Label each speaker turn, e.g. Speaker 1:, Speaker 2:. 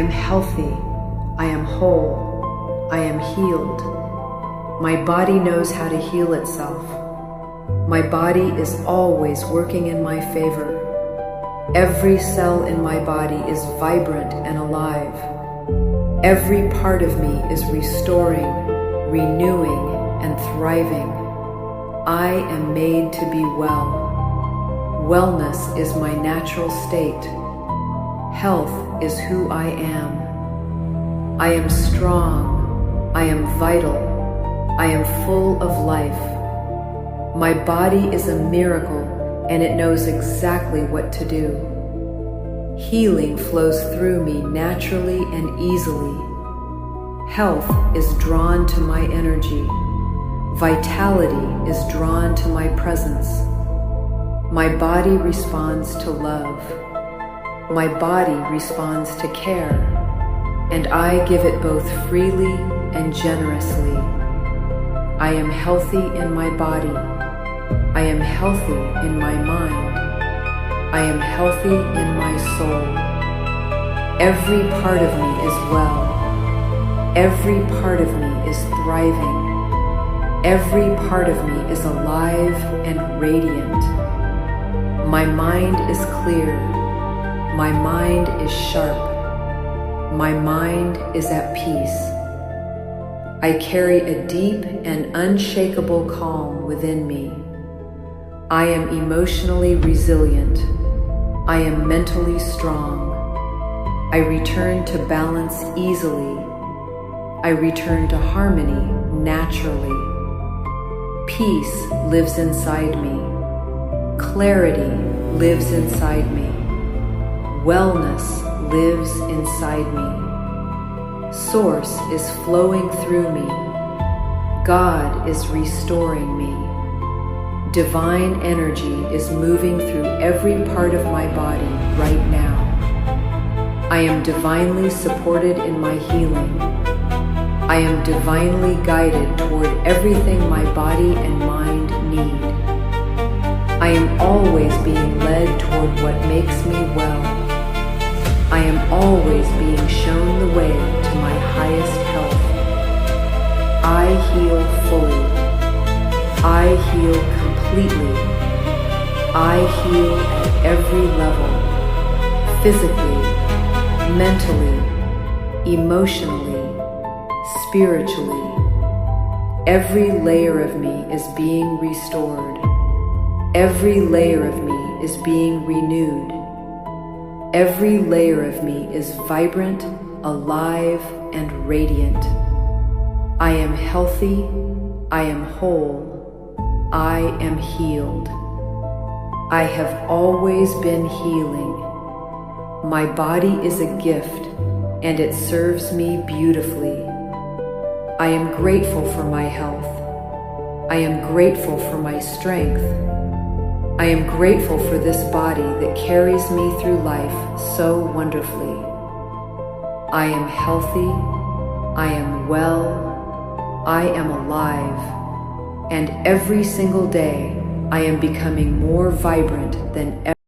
Speaker 1: am healthy. I am whole. I am healed. My body knows how to heal itself. My body is always working in my favor. Every cell in my body is vibrant and alive. Every part of me is restoring, renewing, and thriving. I am made to be well. Wellness is my natural state. Health is who I am. I am strong. I am vital. I am full of life. My body is a miracle, and it knows exactly what to do. Healing flows through me naturally and easily. Health is drawn to my energy. Vitality is drawn to my presence. My body responds to love. My body responds to care, and I give it both freely and generously. I am healthy in my body. I am healthy in my mind. I am healthy in my soul. Every part of me is well. Every part of me is thriving. Every part of me is alive and radiant. My mind is clear. My mind is sharp. My mind is at peace. I carry a deep and unshakable calm within me. I am emotionally resilient. I am mentally strong. I return to balance easily. I return to harmony naturally. Peace lives inside me. Clarity lives inside me. Wellness lives inside me. Source is flowing through me. God is restoring me. Divine energy is moving through every part of my body right now. I am divinely supported in my healing. I am divinely guided toward everything my body and mind need. I am always being led toward what makes me well. I am always being shown the way to my highest health. I heal fully. I heal completely. I heal at every level. Physically, mentally, emotionally, spiritually. Every layer of me is being restored. Every layer of me is being renewed. Every layer of me is vibrant, alive, and radiant. I am healthy. I am whole. I am healed. I have always been healing. My body is a gift, and it serves me beautifully. I am grateful for my health. I am grateful for my strength. I am grateful for this body that carries me through life so wonderfully. I am healthy. I am well. I am alive. And every single day, I am becoming more vibrant than ever.